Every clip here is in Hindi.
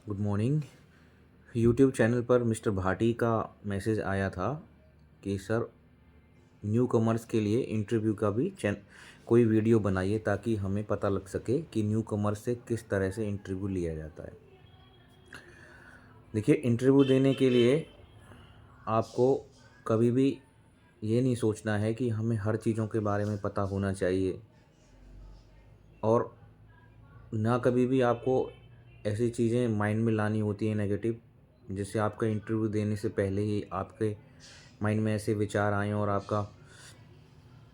Good morning. यूट्यूब चैनल पर मिस्टर भाटी का मैसेज आया था कि सर न्यू कमर्स के लिए इंटरव्यू का भी कोई वीडियो बनाइए ताकि हमें पता लग सके कि न्यू कमर्स से किस तरह से इंटरव्यू लिया जाता है। देखिए, इंटरव्यू देने के लिए आपको कभी भी ये नहीं सोचना है कि हमें हर चीज़ों के बारे में पता होना चाहिए, और ना कभी भी आपको ऐसी चीज़ें माइंड में लानी होती हैं नेगेटिव, जिससे आपका इंटरव्यू देने से पहले ही आपके माइंड में ऐसे विचार आएँ और आपका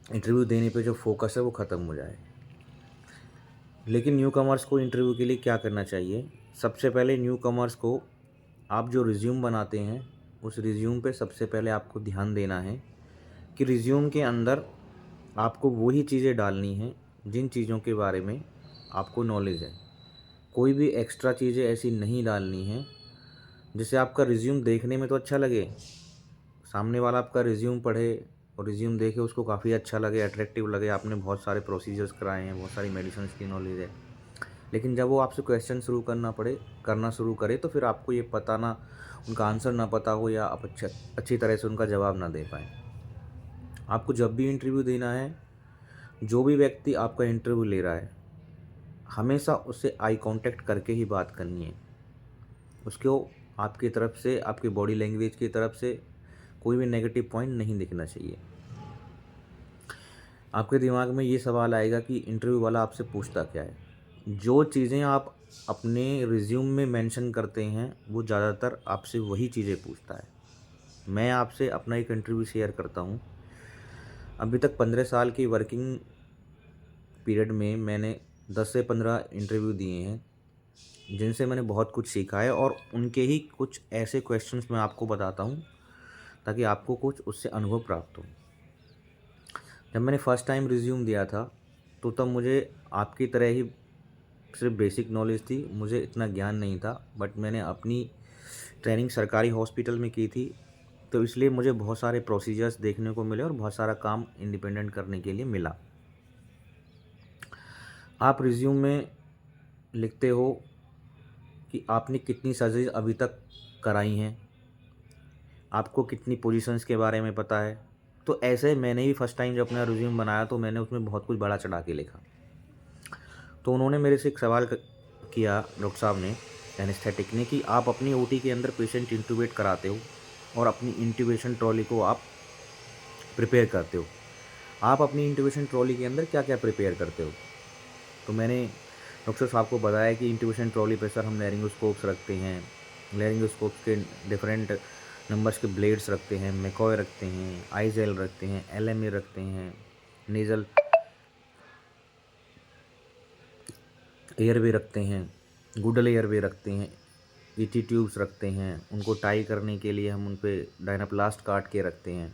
इंटरव्यू देने पे जो फोकस है वो ख़त्म हो जाए। लेकिन न्यू कमर्स को इंटरव्यू के लिए क्या करना चाहिए? सबसे पहले न्यू कमर्स को आप जो रिज़्यूम बनाते हैं, उस रिज़्यूम पे सबसे पहले आपको ध्यान देना है कि रिज़्यूम के अंदर आपको वही चीज़ें डालनी हैं जिन चीज़ों के बारे में आपको नॉलेज है। कोई भी एक्स्ट्रा चीज़ें ऐसी नहीं डालनी हैं जिससे आपका रिज़्यूम देखने में तो अच्छा लगे, सामने वाला आपका रिज़्यूम पढ़े और रिज़्यूम देखे उसको काफ़ी अच्छा लगे, अट्रैक्टिव लगे, आपने बहुत सारे प्रोसीजर्स कराए हैं, बहुत सारी मेडिसिन्स की नॉलेज है। लेकिन जब वो आपसे क्वेश्चन करना शुरू करे तो फिर आपको ये पता ना, उनका आंसर ना पता हो, या आप अच्छी तरह से उनका जवाब ना दे पाएँ। आपको जब भी इंटरव्यू देना है, जो भी व्यक्ति आपका इंटरव्यू ले रहा है, हमेशा उससे आई कॉन्टैक्ट करके ही बात करनी है। उसको आपकी तरफ से, आपकी बॉडी लैंग्वेज की तरफ से कोई भी नेगेटिव पॉइंट नहीं दिखना चाहिए। आपके दिमाग में ये सवाल आएगा कि इंटरव्यू वाला आपसे पूछता क्या है। जो चीज़ें आप अपने रिज्यूम में मेंशन करते हैं वो ज़्यादातर आपसे वही चीज़ें पूछता है। मैं आपसे अपना एक इंटरव्यू शेयर करता हूँ। अभी तक 15 साल की वर्किंग पीरियड में मैंने 10 से 15 इंटरव्यू दिए हैं, जिनसे मैंने बहुत कुछ सीखा है, और उनके ही कुछ ऐसे क्वेश्चंस मैं आपको बताता हूँ ताकि आपको कुछ उससे अनुभव प्राप्त हो। जब मैंने फ़र्स्ट टाइम रिज़्यूम दिया था, तो तब मुझे आपकी तरह ही सिर्फ बेसिक नॉलेज थी, मुझे इतना ज्ञान नहीं था। बट मैंने अपनी ट्रेनिंग सरकारी हॉस्पिटल में की थी, तो इसलिए मुझे बहुत सारे प्रोसीजर्स देखने को मिले और बहुत सारा काम इंडिपेंडेंट करने के लिए मिला। आप रिज़्यूम में लिखते हो कि आपने कितनी सर्जरीज अभी तक कराई हैं, आपको कितनी पोजीशंस के बारे में पता है। तो ऐसे मैंने भी फर्स्ट टाइम जब अपना रिज़्यूम बनाया तो मैंने उसमें बहुत कुछ बड़ा चढ़ा के लिखा। तो उन्होंने मेरे से एक सवाल किया, डॉक्टर साहब ने, एनेस्थेटिक ने, कि आप अपनी ओटी के अंदर पेशेंट इंट्यूबेट कराते हो और अपनी इंट्यूबेशन ट्रॉली को आप प्रिपेयर करते हो। आप अपनी इंट्यूबेशन ट्रॉली के अंदर क्या क्या प्रिपेयर करते हो? तो मैंने डॉक्टर साहब को बताया कि इंट्यूबेशन ट्रॉली पे सर हम लैरिंगोस्कोप्स रखते हैं, लैरिंगोस्कोप्स के डिफरेंट नंबर्स के ब्लेड्स रखते हैं, मैकॉय रखते हैं, आईजेल रखते हैं, एलएमए रखते हैं, नेज़ल एयरवे रखते हैं, गूडल एयरवे रखते हैं, ईटी ट्यूब्स रखते हैं, उनको टाई करने के लिए हम उन पे डायनाप्लास्ट काट के रखते हैं।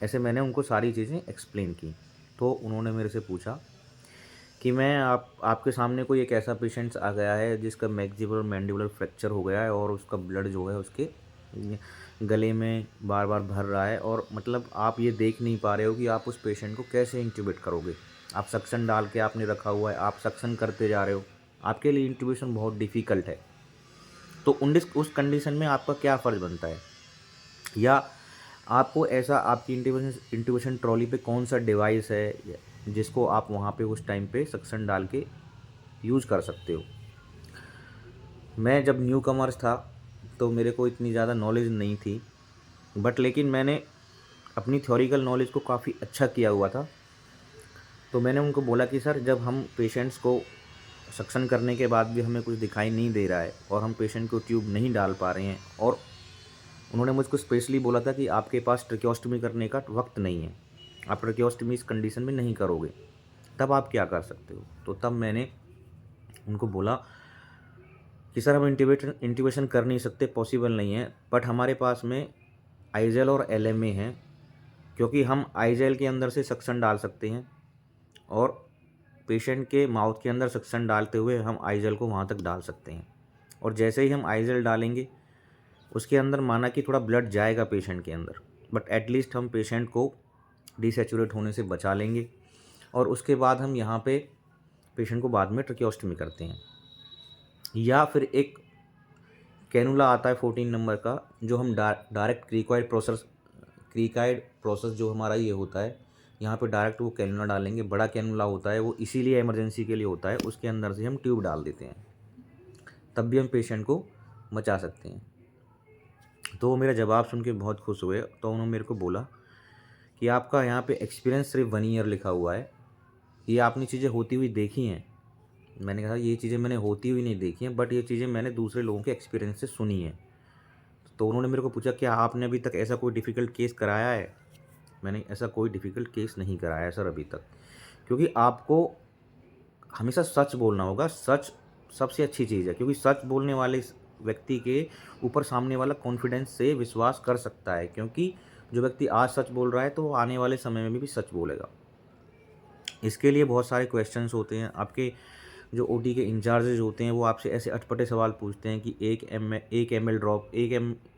ऐसे मैंने उनको सारी चीज़ें एक्सप्लेन की। तो उन्होंने मेरे से पूछा कि मैं आपके सामने कोई एक ऐसा पेशेंट्स आ गया है जिसका मैक्सिबल मैंडिबुलर फ्रैक्चर हो गया है और उसका ब्लड जो है उसके गले में बार बार भर रहा है, और मतलब आप ये देख नहीं पा रहे हो कि आप उस पेशेंट को कैसे इंट्यूबेट करोगे। आप सक्शन डाल के आपने रखा हुआ है, आप सक्शन करते जा रहे हो, आपके लिए इंट्यूबेशन बहुत डिफ़िकल्ट है। तो उस कंडीशन में आपका क्या फ़र्ज़ बनता है, या आपको ऐसा आपकी इंट्यूबेशन ट्रॉली पे कौन सा डिवाइस है जिसको आप वहाँ पे उस टाइम पे सक्शन डाल के यूज़ कर सकते हो। मैं जब न्यू कमर्स था तो मेरे को इतनी ज़्यादा नॉलेज नहीं थी, बट लेकिन मैंने अपनी थ्योरिकल नॉलेज को काफ़ी अच्छा किया हुआ था। तो मैंने उनको बोला कि सर, जब हम पेशेंट्स को सक्शन करने के बाद भी हमें कुछ दिखाई नहीं दे रहा है और हम पेशेंट को ट्यूब नहीं डाल पा रहे हैं, और उन्होंने मुझको स्पेशली बोला था कि आपके पास ट्रेकियोस्टमी करने का वक्त नहीं है, आप ट्रेकियोस्टमी इस कंडीशन में नहीं करोगे, तब आप क्या कर सकते हो? तो तब मैंने उनको बोला कि सर, हम इंट्यूबेशन कर नहीं सकते, पॉसिबल नहीं है, बट हमारे पास में आईजेल और एलएमए हैं, क्योंकि हम आईजेल के अंदर से सक्शन डाल सकते हैं और पेशेंट के माउथ के अंदर सक्शन डालते हुए हम आईजेल को वहाँ तक डाल सकते हैं। और जैसे ही हम आईजेल डालेंगे, उसके अंदर माना कि थोड़ा ब्लड जाएगा पेशेंट के अंदर, बट एटलीस्ट हम पेशेंट को डिसैचुरेट होने से बचा लेंगे, और उसके बाद हम यहाँ पे पेशेंट को बाद में ट्रेकियोस्टमी करते हैं। या फिर एक कैनुला आता है 14 नंबर का, जो हम डायरेक्ट क्रिकाइड प्रोसेस जो हमारा ये होता है, यहाँ पे डायरेक्ट वो कैनुला डालेंगे। बड़ा कैनुला होता है वो इसीलिए इमरजेंसी के लिए होता है, उसके अंदर से हम ट्यूब डाल देते हैं, तब भी हम पेशेंट को बचा सकते हैं। तो वो मेरा जवाब सुन के बहुत खुश हुए। तो उन्होंने मेरे को बोला कि आपका यहाँ पे एक्सपीरियंस सिर्फ 1 ईयर लिखा हुआ है, ये आपने चीज़ें होती हुई देखी हैं। मैंने कहा ये चीज़ें मैंने होती हुई नहीं देखी हैं, बट ये चीज़ें मैंने दूसरे लोगों के एक्सपीरियंस से सुनी हैं। तो उन्होंने मेरे को पूछा क्या आपने अभी तक ऐसा कोई डिफ़िकल्ट केस कराया है? मैंने ऐसा कोई डिफ़िकल्ट केस नहीं कराया है सर अभी तक, क्योंकि आपको हमेशा सच बोलना होगा। सच सबसे अच्छी चीज़ है, क्योंकि सच बोलने वाले व्यक्ति के ऊपर सामने वाला कॉन्फिडेंस से विश्वास कर सकता है, क्योंकि जो व्यक्ति आज सच बोल रहा है तो वो आने वाले समय में भी सच बोलेगा। इसके लिए बहुत सारे क्वेश्चंस होते हैं। आपके जो ओटी के इंचार्जेज होते हैं वो आपसे ऐसे अटपटे सवाल पूछते हैं कि 1 ml ड्रॉप 1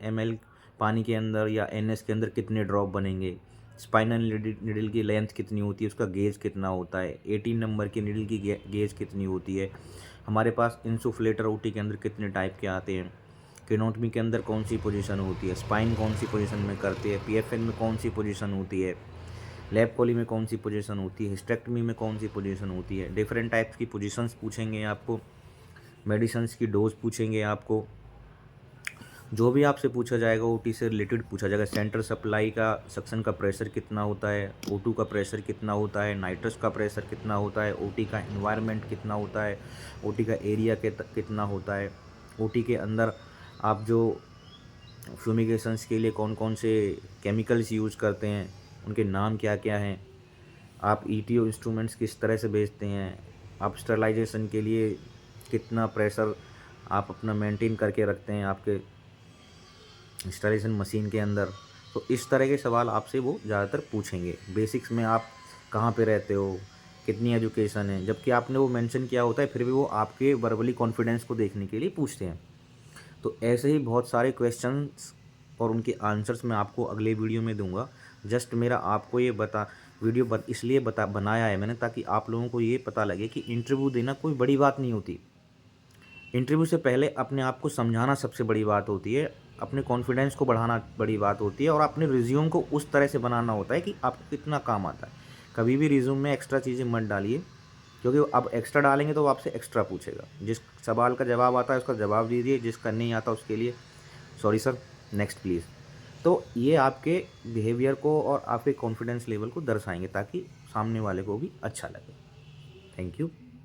ml पानी के अंदर या एनएस के अंदर कितने ड्रॉप बनेंगे, स्पाइनल नीडल की लेंथ कितनी होती है, उसका गेज कितना होता है, 18 नंबर की नीडल की गेज कितनी होती है, हमारे पास इंसुफ्लेटर ओटी के अंदर कितने टाइप के आते हैं, क्रेनोटमी के अंदर कौन सी पोजीशन होती है, स्पाइन कौन सी पोजीशन में करती है, पीएफएन में कौन सी पोजीशन होती है, लैब कोली में कौन सी पोजीशन होती है, हिस्टेक्टमी में कौन सी पोजीशन होती है। डिफरेंट टाइप्स की पोजीशंस पूछेंगे आपको, मेडिसिन्स की डोज पूछेंगे आपको। जो भी आपसे पूछा जाएगा ओटी से रिलेटेड पूछा जाएगा। सेंटर सप्लाई का सक्शन का प्रेशर कितना होता है, O2 का प्रेशर कितना होता है, नाइट्रस का प्रेशर कितना होता है, ओटी का एनवायरनमेंट कितना होता है, ओटी का एरिया कितना होता है, ओटी के अंदर आप जो फ्यूमिगेशंस के लिए कौन कौन से केमिकल्स यूज़ करते हैं, उनके नाम क्या क्या हैं, आप ईटीओ इंस्ट्रूमेंट्स किस तरह से बेचते हैं, आप स्टरलाइजेशन के लिए कितना प्रेशर आप अपना मेंटेन करके रखते हैं आपके स्टरलाइजेशन मशीन के अंदर। तो इस तरह के सवाल आपसे वो ज़्यादातर पूछेंगे। बेसिक्स में आप कहाँ पे रहते हो, कितनी एजुकेशन है, जबकि आपने वो मेंशन किया होता है, फिर भी वो आपके वर्बली कॉन्फिडेंस को देखने के लिए पूछते हैं। तो ऐसे ही बहुत सारे क्वेश्चंस और उनके आंसर्स मैं आपको अगले वीडियो में दूंगा। जस्ट मेरा आपको ये इसलिए बनाया है मैंने, ताकि आप लोगों को ये पता लगे कि इंटरव्यू देना कोई बड़ी बात नहीं होती। इंटरव्यू से पहले अपने आप को समझाना सबसे बड़ी बात होती है, अपने कॉन्फिडेंस को बढ़ाना बड़ी बात होती है, और अपने रिज्यूम को उस तरह से बनाना होता है कि आपको कितना काम आता है। कभी भी रिज्यूम में एक्स्ट्रा चीज़ें मत डालिए, क्योंकि अब एक्स्ट्रा डालेंगे तो वो आपसे एक्स्ट्रा पूछेगा। जिस सवाल का जवाब आता है उसका जवाब दीजिए, जिसका नहीं आता उसके लिए सॉरी सर, नेक्स्ट प्लीज़। तो ये आपके बिहेवियर को और आपके कॉन्फिडेंस लेवल को दर्शाएंगे, ताकि सामने वाले को भी अच्छा लगे। Thank you.